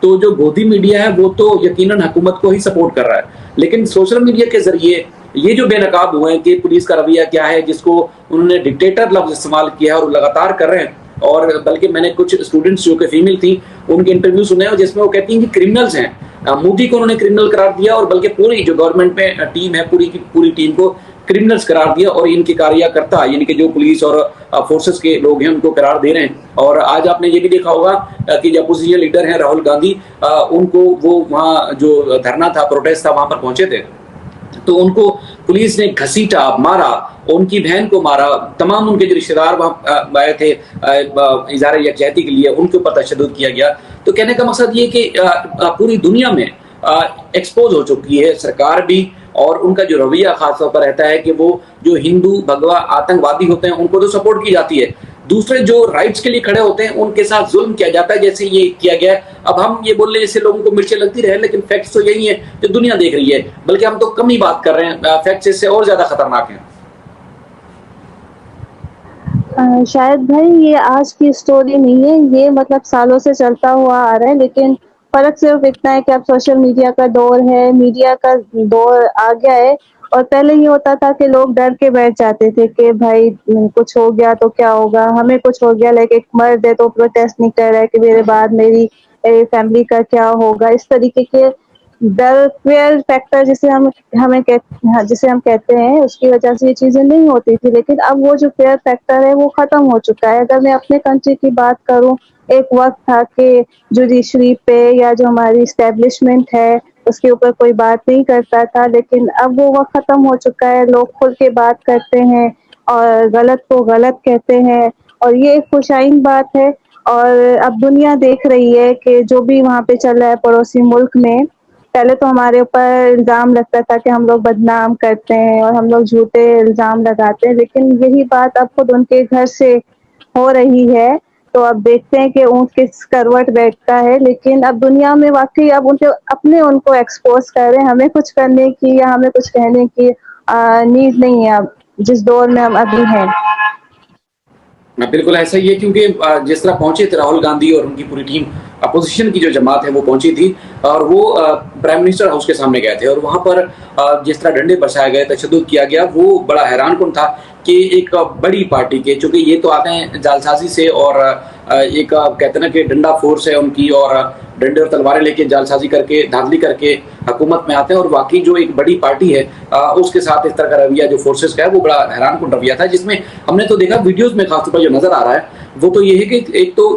تو جو گودی میڈیا ہے وہ تو یقیناً حکومت کو ہی سپورٹ کر رہا ہے، لیکن سوشل میڈیا کے ذریعے یہ جو بے نقاب ہوئے ہیں کہ پولیس کا رویہ کیا ہے، جس کو انہوں نے ڈکٹیٹر لفظ استعمال کیا ہے اور لگاتار کر رہے ہیں. اور بلکہ میں نے کچھ اسٹوڈنٹس جو کہ فیمیل تھیں ان کے انٹرویو سنے ہیں جس میں وہ کہتی ہیں کہ کرمنلز ہیں. مودی کو انہوں نے کرمنل قرار دیا اور بلکہ پوری جو گورنمنٹ میں ٹیم ہے پوری کی پوری ٹیم کو کرمنلز قرار دیا، اور ان کے کاریہ کرتا یعنی کہ جو پولیس اور فورسز کے لوگ ہیں ان کو قرار دے رہے ہیں. اور آج آپ نے یہ بھی دیکھا ہوگا کہ جو اپوزیشن لیڈر ہیں راہل گاندھی، ان کو وہ وہاں جو دھرنا تھا، پروٹیسٹ تھا، وہاں پر پہنچے تھے تو ان کو پولیس نے گھسیٹا، مارا، ان کی بہن کو مارا، تمام ان کے جو رشتے دار وہاں آئے تھے اظہار یکجہتی کے لیے ان کے اوپر تشدد کیا گیا. تو کہنے کا مقصد یہ کہ پوری دنیا میں ایکسپوز ہو چکی ہے سرکار بھی، اور ان کا جو رویہ خاص طور پر رہتا ہے کہ وہ جو ہندو بھگوا آتنکوادی ہوتے ہیں ان کو تو سپورٹ کی جاتی ہے، دوسرے جو رائٹس کے لیے کھڑے ہوتے ہیں ان کے ساتھ ظلم کیا جاتا ہے، جیسے یہ کیا گیا ہے. اب ہم یہ بول رہے ہیں جیسے لوگوں کو مرچیں لگتی رہے، لیکن فیکٹس تو یہی ہیں جو دنیا دیکھ رہی ہے، بلکہ ہم تو کم ہی بات کر رہے ہیں، فیکٹس اس سے اور زیادہ خطرناک ہیں. شاید بھائی یہ آج کی اسٹوری نہیں ہے، یہ مطلب سالوں سے چلتا ہوا آ رہا ہے، لیکن فرق صرف اتنا ہے کہ اب سوشل میڈیا کا دور ہے، میڈیا کا دور آ گیا ہے. اور پہلے یہ ہوتا تھا کہ لوگ ڈر کے بیٹھ جاتے تھے کہ بھائی کچھ ہو گیا تو کیا ہوگا، ہمیں کچھ ہو گیا، لیکن ایک مرد ہے تو پروٹیسٹ نہیں کر رہا ہے کہ میرے بعد میری فیملی کا کیا ہوگا. اس طریقے کے ڈر فیئر فیکٹر جسے ہم کہتے ہیں، اس کی وجہ سے یہ چیزیں نہیں ہوتی تھی. لیکن اب وہ جو فیئر فیکٹر ہے وہ ختم ہو چکا ہے. اگر میں اپنے کنٹری کی بات کروں، ایک وقت تھا کہ جوڈیشری پہ یا جو ہماری اسٹیبلشمنٹ ہے اس کے اوپر کوئی بات نہیں کرتا تھا، لیکن اب وہ وقت ختم ہو چکا ہے. لوگ کھل کے بات کرتے ہیں اور غلط کو غلط کہتے ہیں، اور یہ ایک خوشائن بات ہے. اور اب دنیا دیکھ رہی ہے کہ جو بھی وہاں پہ چل رہا ہے پڑوسی ملک میں، پہلے تو ہمارے اوپر الزام لگتا تھا کہ ہم لوگ بدنام کرتے ہیں اور ہم لوگ جھوٹے الزام لگاتے ہیں، لیکن یہی بات اب خود ان کے گھر سے ہو رہی ہے. تو اب دیکھتے ہیں کہ اونٹ کس کروٹ بیٹھتا ہے. لیکن اب دنیا میں واقعی اب ان کو ایکسپوز کر رہے ہیں. ہمیں کچھ کرنے کی یا ہمیں کچھ کہنے کی نیڈ نہیں ہے اب جس دور میں ہم ابھی ہیں. بالکل ایسا ہی ہے، کیونکہ جس طرح پہنچے تھے راہل گاندھی اور ان کی پوری ٹیم، اپوزیشن کی جو جماعت ہے وہ پہنچی تھی اور وہ پرائم منسٹر ہاؤس کے سامنے گئے تھے، اور وہاں پر جس طرح ڈنڈے برسائے گئے، تشدد کیا گیا، وہ بڑا حیران کن تھا کہ ایک بڑی پارٹی کے، چونکہ یہ تو آتے ہیں جعلسازی سے، اور ایک کہتے ہیں نا کہ ڈنڈا فورس ہے ان کی، اور ڈنڈے اور تلواریں لے کے جعلسازی کر کے دھاندلی کر کے حکومت میں آتے ہیں، اور واقعی جو ایک بڑی پارٹی ہے اس کے ساتھ اس طرح کا رویہ جو فورسز کا ہے وہ بڑا حیران کن رویہ تھا، جس میں ہم نے تو دیکھا ویڈیوز میں خاص طور پر جو نظر آ رہا ہے وہ تو یہ ہے کہ ایک تو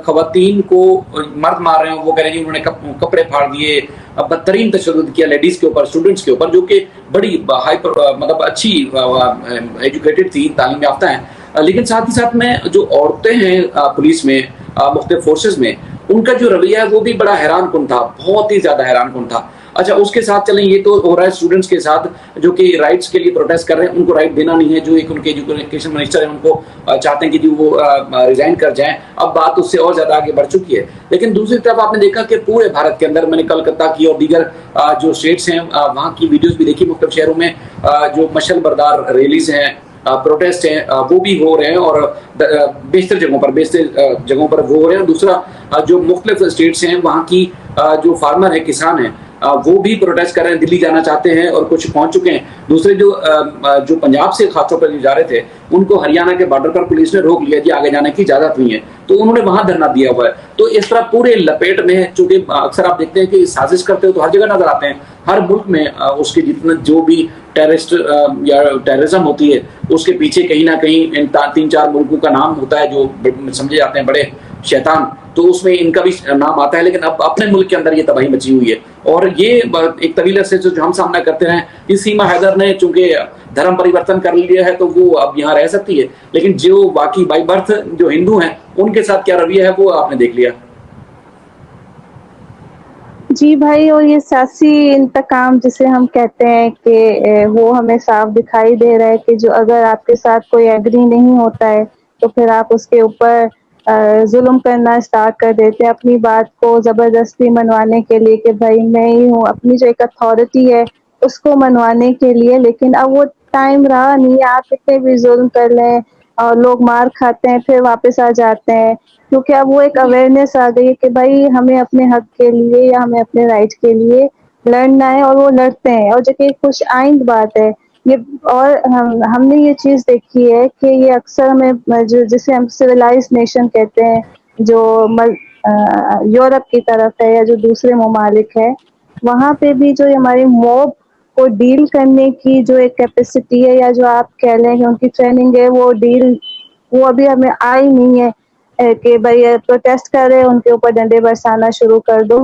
خواتین کو مرد مار رہے ہیں، وہ کہہ رہے ہیں انہوں نے کپڑے پھاڑ دیے، بدترین تشدد کیا لیڈیز کے اوپر، اسٹوڈنٹس کے اوپر، جو کہ بڑی مطلب اچھی ایجوکیٹڈ تھی، تعلیم یافتہ ہیں، لیکن ساتھ ہی ساتھ میں جو عورتیں ہیں پولیس میں، مختلف فورسز میں، ان کا جو رویہ ہے وہ بھی بڑا حیران کن تھا، بہت ہی زیادہ حیران کن تھا. اچھا اس کے ساتھ چلیں، یہ تو ہو رہا ہے اسٹوڈنٹس کے ساتھ جو کہ رائٹس کے لیے پروٹیسٹ کر رہے ہیں، ان کو رائٹ دینا نہیں ہے، جو ایک ان کے ایجوکیشن منسٹر ہیں ان کو چاہتے ہیں کہ وہ ریزائن کر جائیں. اب بات اس سے اور زیادہ آگے بڑھ چکی ہے. لیکن دوسری طرف آپ نے دیکھا کہ پورے بھارت کے اندر، میں نے کلکتہ کی اور دیگر جو اسٹیٹس ہیں وہاں کی ویڈیوز بھی دیکھی، مختلف شہروں میں جو مشل بردار ریلیز ہیں، پروٹیسٹ ہیں، وہ بھی ہو رہے ہیں، اور بیشتر جگہوں پر وہ ہو رہے ہیں. اور دوسرا جو مختلف اسٹیٹس ہیں وہاں کی جو فارمر ہیں، کسان ہیں، وہ بھی پروٹیسٹ کر رہے ہیں، دلی جانا چاہتے ہیں اور کچھ پہنچ چکے ہیں. دوسرے جو پنجاب سے خاص طور پر جا رہے تھے ان کو ہریانہ کے بارڈر پر پولیس نے روک لیا کہ آگے جانے کی اجازت نہیں ہے، تو انہوں نے وہاں دھرنا دیا ہوا ہے. تو اس طرح پورے لپیٹ میں، چونکہ اکثر آپ دیکھتے ہیں کہ سازش کرتے ہو تو ہر جگہ نظر آتے ہیں، ہر ملک میں اس کے جتنے جو بھی ٹیررسٹ یا ٹیررزم ہوتی ہے اس کے پیچھے کہیں نہ کہیں ان 3-4 ملکوں کا نام ہوتا ہے جو سمجھے جاتے ہیں بڑے شیطان، تو اس میں ان کا بھی نام آتا ہے. لیکن اب اپنے ملک کے اندر یہ تباہی مچی ہوئی ہے، اور یہ ایک طویل عرصے سے جو ہم سامنا کرتے رہے. اس سیما حیدر نے چونکہ دھرم پریورتن کر لیا ہے تو وہ اب یہاں رہ سکتی ہے، لیکن جو باقی بائی برتھ جو ہندو ہیں ان کے ساتھ کیا رویہ ہے وہ آپ نے دیکھ لیا. جی بھائی، اور یہ سیاسی انتقام جسے ہم کہتے ہیں کہ وہ ہمیں صاف دکھائی دے رہا ہے کہ جو اگر آپ کے ساتھ کوئی ایگری نہیں ہوتا ہے تو پھر آپ اس کے اوپر ظلم کرنا اسٹارٹ کر دیتے ہیں، اپنی بات کو زبردستی منوانے کے لیے کہ بھائی میں ہی ہوں، اپنی جو ایک اتھارٹی ہے اس کو منوانے کے لیے. لیکن اب وہ ٹائم رہا نہیں، آپ کتنے بھی ظلم کر لیں، اور لوگ مار کھاتے ہیں پھر واپس آ جاتے ہیں، کیونکہ اب وہ ایک اویئرنیس آ گئی ہے کہ بھائی ہمیں اپنے حق کے لیے یا ہمیں اپنے رائٹ کے لیے لڑنا ہے، اور وہ لڑتے ہیں، اور جو کہ خوش آئند بات ہے یہ. اور ہم نے یہ چیز دیکھی ہے کہ یہ اکثر ہمیں جسے ہم سویلائز نیشن کہتے ہیں، جو یورپ کی طرف ہے یا جو دوسرے ممالک ہے، وہاں پہ بھی جو ہماری موب کو ڈیل کرنے کی جو ایک کیپیسٹی ہے، یا جو آپ کہہ لیں کہ ان کی ٹریننگ ہے، وہ ابھی ہمیں آئی نہیں ہے کہ بھائی پروٹیسٹ کر رہے ان کے اوپر ڈنڈے برسانا شروع کر دو،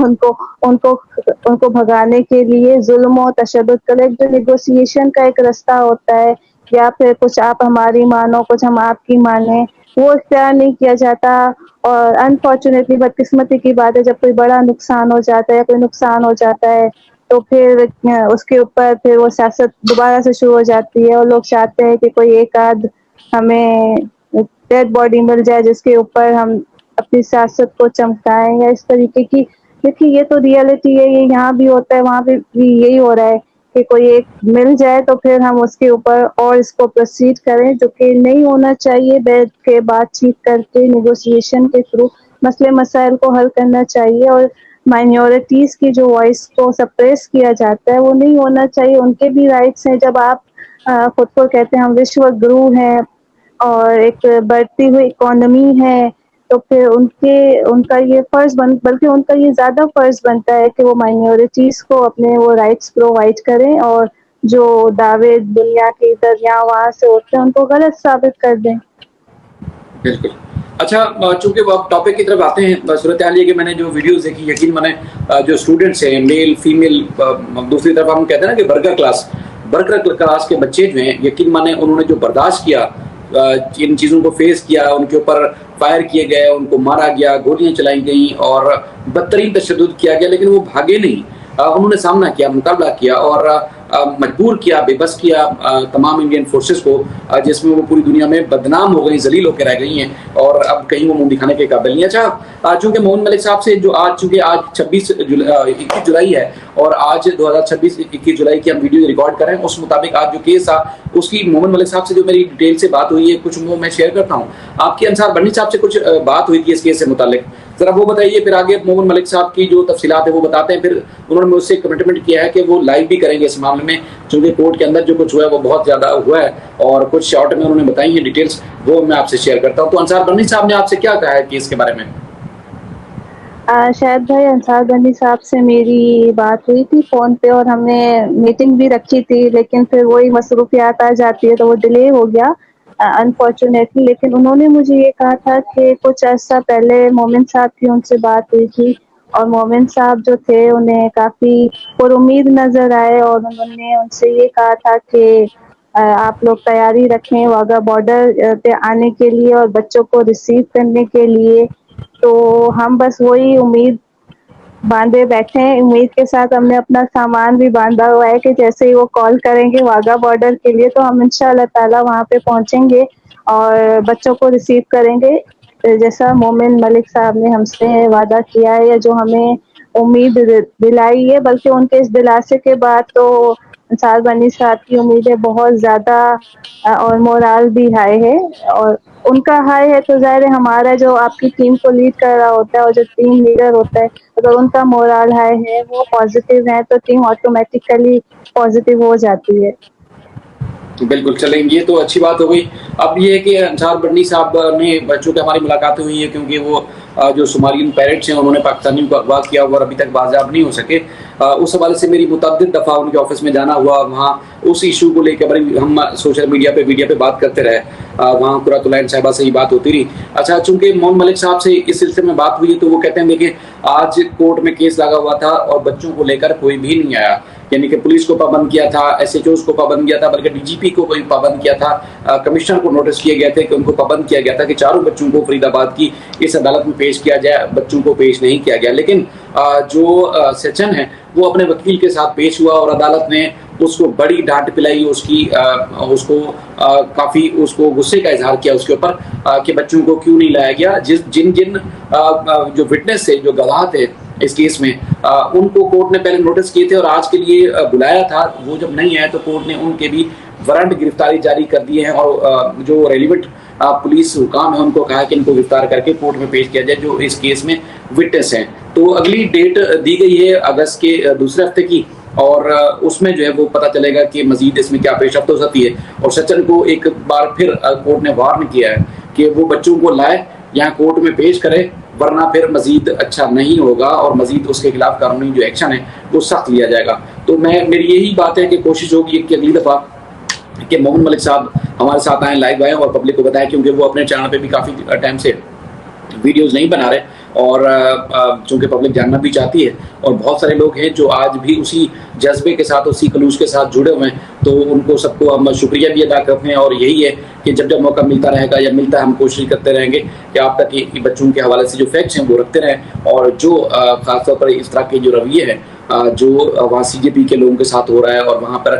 ان کو بھگانے کے لیے ظلم و تشدد کا ایک جو نیگوسیشن کا ایک رستہ ہوتا ہے، یا پھر کچھ آپ ہماری مانو کچھ ہم آپ کی مانیں، وہ اختیار نہیں کیا جاتا. اور انفارچونیٹلی بدقسمتی کی بات ہے، جب کوئی بڑا نقصان ہو جاتا ہے یا کوئی نقصان ہو جاتا ہے تو پھر اس کے اوپر پھر وہ سیاست دوبارہ سے شروع ہو جاتی ہے، اور لوگ چاہتے ہیں کہ کوئی ایک آدھ ہمیں ڈیڈ باڈی مل جائے جس کے اوپر ہم اپنی سیاست کو چمکائیں، یا اس طریقے کی. دیکھیے یہ تو ریئلٹی ہے، یہ یہاں بھی ہوتا ہے، وہاں پہ بھی یہی ہو رہا ہے کہ کوئی ایک مل جائے تو پھر ہم اس کے اوپر اور اس کو پروسیڈ کریں، جو کہ نہیں ہونا چاہیے. بیٹھ کے بات چیت کر کے نیگوسیشن کے تھرو مسئلے مسائل کو حل کرنا چاہیے. اور مائنورٹیز کی جو وائس کو سپریس کیا جاتا ہے وہ نہیں ہونا چاہیے، ان کے بھی رائٹس ہیں. جب آپ خود کو کہتے ہیں ہم وشو گرو ہیں اور ایک بڑھتی ہوئی اکانومی ہے، تو پھر ان کا یہ فرض بلکہ ان کا یہ زیادہ فرض بنتا ہے کہ وہ مائنورٹیز کو اپنے وہ رائٹس پرووائڈ کریں، اور جو دعوے دنیا کے دریا وہاں سے ہوتے ہیں ان کو غلط ثابت کر دیں. بالکل. اچھا، چونکہ وہ ٹاپک کی طرف آتے ہیں، صورتحال یہ کہ میں نے جو ویڈیوز دیکھی، یقین میں نے جو اسٹوڈنٹس ہیں میل فیمیل، دوسری طرف ہم کہتے ہیں نا کہ برگر کلاس کے بچے جو ہیں، یقین مانے انہوں نے جو برداشت کیا، ان چیزوں کو فیس کیا، ان کے اوپر فائر کیے گئے، ان کو مارا گیا، گولیاں چلائی گئیں اور بدترین تشدد کیا گیا، لیکن وہ بھاگے نہیں. انہوں نے سامنا کیا، مقابلہ کیا اور مجبور کیا، بے بس کیا تمام انڈین فورسز کو، جس میں وہ پوری دنیا میں بدنام ہو گئی، ذلیل ہو کے رہ گئی ہیں اور اب کہیں وہ منہ دکھانے کے قابل نہیں. اچھا، چونکہ مومن ملک صاحب سے جو چونکہ آج 21 جولائی ہے اور آج 2026 21 جولائی کی ہم ویڈیو ریکارڈ کر رہے ہیں، اس مطابق آج جو کیس تھا اس کی مومن ملک صاحب سے جو میری ڈیٹیل سے بات ہوئی ہے کچھ وہ میں شیئر کرتا ہوں. آپ کی انصار بنی صاحب سے کچھ بات ہوئی تھی اس کیس سے متعلق، ذرا وہ بتائیے. پھر آگے مومن ملک صاحب کی جو تفصیلات ہیں وہ بتاتے ہیں. پھر انہوں نے مجھ سے کمٹمنٹ کیا ہے کہ وہ لائیو بھی کریں گے اس معاملے میں، چونکہ کورٹ کے اندر جو کچھ ہوا ہے وہ بہت زیادہ ہوا ہے اور کچھ شارٹ میں انہوں نے بتائی ہیں ڈیٹیلز، وہ میں آپ سے شیئر کرتا ہوں. تو انصار بنی صاحب نے آپ سے کیا کہا ہے کیس کے بارے میں؟ شاید بھائی انصار بنی صاحب سے میری بات ہوئی تھی فون پہ، اور ہم نے میٹنگ بھی رکھی تھی، لیکن پھر وہی مصروفیات آ جاتی ہے تو وہ ڈیلے ہو گیا انفارچونیٹلی. لیکن انہوں نے مجھے یہ کہا تھا کہ کچھ عرصہ پہلے مومن صاحب کی ان سے بات ہوئی تھی، اور مومن صاحب جو تھے انہیں کافی پر امید نظر آئے، اور انہوں نے ان سے یہ کہا تھا کہ آپ لوگ تیاری رکھیں واگا بارڈر پہ آنے کے لیے اور بچوں کو ریسیو کرنے کے لیے. تو ہم بس وہی امید باندھے بیٹھے ہیں، امید کے ساتھ ہم نے اپنا سامان بھی باندھا ہوا ہے کہ جیسے ہی وہ کال کریں گے واگا بارڈر کے لیے تو ہم انشاءاللہ تعالی وہاں پہ پہنچیں گے اور بچوں کو ریسیو کریں گے، جیسا مومن ملک صاحب نے ہم سے وعدہ کیا ہے، یا جو ہمیں امید دلائی ہے. بلکہ ان کے اس دلاسے کے بعد تو انصار بنی صاحب کی امیدیں بہت زیادہ اور مورال بھی ہائی ہے، اور ان کا ہائی ہے تو ظاہر ہے ہمارا جو آپ کی ٹیم کو لیڈ کر رہا ہوتا ہے اور جو ٹیم لیڈر ہوتا ہے، اگر ان کا مورال ہائی ہے، وہ پازیٹیو ہے، تو ٹیم آٹومیٹیکلی پازیٹیو ہو جاتی ہے. بالکل، چلیں یہ تو اچھی بات ہو گئی. اب یہ ہے کہ انصار بنی صاحب نے بچوں کے ہماری ملاقاتیں ہوئی ہیں، کیونکہ وہ جو صومالین پیرنٹس ہیں انہوں نے پاکستانیوں کو اغوا کیا اور ابھی تک بازیاب نہیں ہو سکے. اس حوالے سے میری متعدد دفعہ ان کے آفس میں جانا ہوا، وہاں اس ایشو کو لے کے بڑی ہم سوشل میڈیا پہ بات کرتے رہے، وہاں قرۃ العین صاحبہ سے ہی بات ہوتی رہی. اچھا، چونکہ مومن ملک صاحب سے اس سلسلے میں بات ہوئی تو وہ کہتے ہیں دیکھیں آج کورٹ میں کیس لگا ہوا تھا اور بچوں کو لے کر کوئی بھی نہیں آیا، یعنی کہ پولیس کو پابند کیا تھا، ایس ایچ اوز کو پابند کیا تھا، بلکہ ڈی جی پی کو کوئی پابند کیا تھا، کمشنر کو نوٹس کیے گئے تھے کہ ان کو پابند کیا گیا تھا کہ چاروں بچوں کو فرید آباد کی اس عدالت میں پیش کیا جائے، بچوں کو پیش نہیں کیا گیا. لیکن جو سچن ہے وہ اپنے وکیل کے ساتھ پیش ہوا اور عدالت نے اس کو بڑی ڈانٹ پلائی، اس کو کافی اس کو غصے کا اظہار کیا اس کے اوپر کہ بچوں کو کیوں نہیں لایا گیا. جن جو وٹنس تھے، جو گواہ تھے اس کیس میں، ان کو کورٹ نے پہلے نوٹس کیے تھے اور آج کے لیے بلایا تھا. وہ جب نہیں آئے تو کورٹ نے ان کے بھی وارنٹ گرفتاری جاری کر دیے ہیں اور جو ریلیونٹ پولیس حکام ہیں ان کو کہا کہ ان کو گرفتار کر کے کورٹ میں پیش کیا جائے جو اس کیس میں وٹنس ہیں. تو اگلی ڈیٹ دی گئی ہے اگست کے دوسرے ہفتے کی, اور اس میں جو ہے وہ پتہ چلے گا کہ مزید اس میں کیا پیش رفت ہو سکتی ہے. اور سچن کو ایک بار پھر کورٹ نے وارن کیا ہے کہ وہ بچوں کو لائے یہاں کورٹ میں پیش کرے, ورنہ پھر مزید اچھا نہیں ہوگا اور مزید اس کے خلاف قانونی جو ایکشن ہے وہ سخت لیا جائے گا. تو میری یہی بات ہے کہ کوشش ہوگی کہ اگلی دفعہ کہ مومن ملک صاحب ہمارے ساتھ آئیں, لائیو آئیں اور پبلک کو بتائیں, کیونکہ وہ اپنے چینل پہ بھی کافی ٹائم سے ویڈیوز نہیں بنا رہے, اور چونکہ پبلک جاننا بھی چاہتی ہے, اور بہت سارے لوگ ہیں جو آج بھی اسی جذبے کے ساتھ اسی خلوص کے ساتھ جڑے ہوئے ہیں. تو ان کو سب کو ہم شکریہ بھی ادا کرتے ہیں, اور یہی ہے کہ جب جب موقع ملتا رہے گا یا ملتا ہے ہم کوشش کرتے رہیں گے کہ آپ تک بچوں کے حوالے سے جو فیکٹس ہیں وہ رکھتے رہیں, اور جو خاص طور پر اس طرح کے جو رویے ہیں جو وہاں سی جے پی کے لوگوں کے ساتھ ہو رہا ہے اور وہاں پر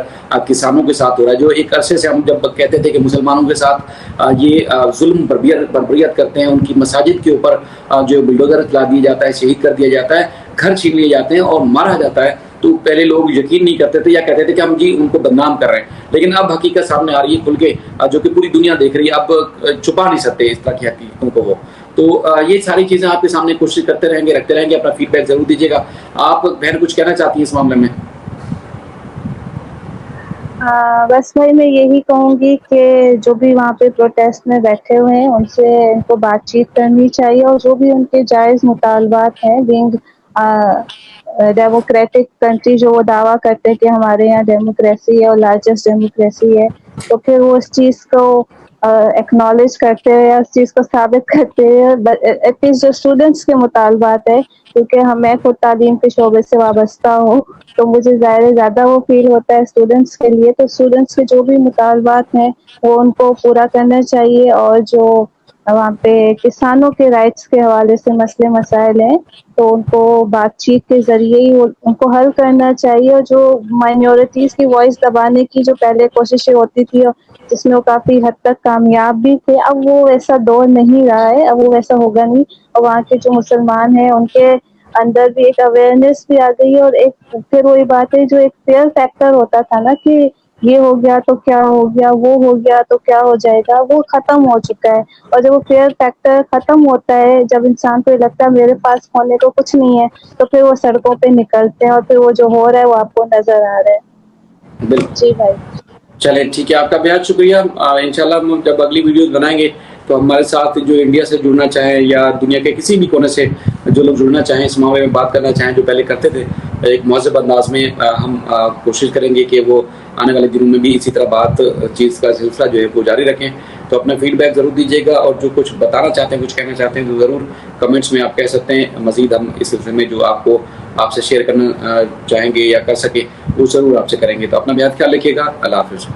کسانوں کے ساتھ ہو رہا ہے, جو ایک عرصے سے ہم جب کہتے تھے کہ مسلمانوں کے ساتھ یہ ظلم بربریت کرتے ہیں, ان کی مساجد کے اوپر جو بلڈوزر چلا دیا جاتا ہے, شہید کر دیا جاتا ہے, گھر چھین لیے جاتے ہیں اور مارا جاتا ہے, تو پہلے لوگ یقین نہیں کرتے تھے یا کہتے تھے کہ ہم جی ان کو بدنام کر رہے ہیں. لیکن اب حقیقت سامنے آ رہی ہے کھل کے, جو کہ پوری دنیا دیکھ رہی ہے, اب چھپا نہیں سکتے اس طرح کی حقیقتوں کو وہ. تو یہ ساری چیزیں آپ کے سامنے کوشش کرتے رہیں گے, رکھتے رہیں گے. اپنا فیڈ بیک ضرور دیجیے گا. آپ بہن کچھ کہنا چاہتی ہیں اس معاملے میں؟ بس بھائی میں یہی کہوں گی کہ جو بھی وہاں پہ پروٹیسٹ میں بیٹھے ہوئے ہیں ان سے ان کو بات چیت کرنی چاہیے, اور جو بھی ان کے جائز مطالبات ہیں, بینگ ڈیموکریٹک کنٹری جو وہ دعویٰ کرتے ہیں کہ ہمارے یہاں ڈیموکریسی ہے اور لارجسٹ ڈیموکریسی ہے, تو پھر وہ اس چیز کو ایکنالج کرتے ہیں یا اس چیز کو ثابت کرتے ہیں. ایٹ لیسٹ جو اسٹوڈنٹس کے مطالبات ہے, کیونکہ میں خود تعلیم کے شعبے سے وابستہ ہوں, تو مجھے زیادہ وہ فیل ہوتا ہے اسٹوڈنٹس کے لیے. تو اسٹوڈنٹس کے جو بھی مطالبات ہیں وہ ان کو پورا کرنا چاہیے, اور جو وہاں پہ کسانوں کے رائٹس کے حوالے سے مسئلے مسائل ہیں تو ان کو بات چیت کے ذریعے ہی ان کو حل کرنا چاہیے. اور جو مائنورٹیز کی وائس دبانے کی جو پہلے کوششیں ہوتی تھی جس میں وہ کافی حد تک کامیاب بھی تھے, اب وہ ویسا دور نہیں رہا ہے, اب وہ ویسا ہوگا نہیں. اور وہاں کے جو مسلمان ہیں ان کے اندر بھی ایک اویئرنیس بھی آ گئی ہے, اور ایک پھر وہی بات ہے جو ایک فیئر فیکٹر ہوتا تھا نا کہ یہ ہو گیا تو کیا ہو گیا, وہ ہو گیا تو کیا ہو جائے گا, وہ ختم ہو چکا ہے. اور جب وہ فیئر فیکٹر ختم ہوتا ہے, جب انسان کو یہ لگتا ہے میرے پاس ہونے کو کچھ نہیں ہے, تو پھر وہ سڑکوں پہ نکلتے ہیں, اور پھر وہ جو ہو رہا ہے وہ آپ کو نظر آ رہا ہے. بالکل. جی بھائی چلیں ٹھیک ہے, آپ کا بہت شکریہ. انشاءاللہ ہم جب اگلی ویڈیوز بنائیں گے تو ہمارے ساتھ جو انڈیا سے جڑنا چاہیں یا دنیا کے کسی بھی کونے سے جو لوگ جڑنا چاہیں, اس معاملے میں بات کرنا چاہیں, جو پہلے کرتے تھے, ایک مہذب انداز میں ہم کوشش کریں گے کہ وہ آنے والے دنوں میں بھی اسی طرح بات چیز کا سلسلہ جو ہے وہ جاری رکھیں. تو اپنا فیڈ بیک ضرور دیجیے گا, اور جو کچھ بتانا چاہتے ہیں, کچھ کہنا چاہتے ہیں, تو ضرور کمنٹس میں آپ کہہ سکتے ہیں. مزید ہم اس سلسلے میں جو آپ سے شیئر کرنا چاہیں گے یا کر سکیں وہ ضرور آپ سے کریں گے. تو اپنا بہت خیال رکھیے گا. اللہ حافظ.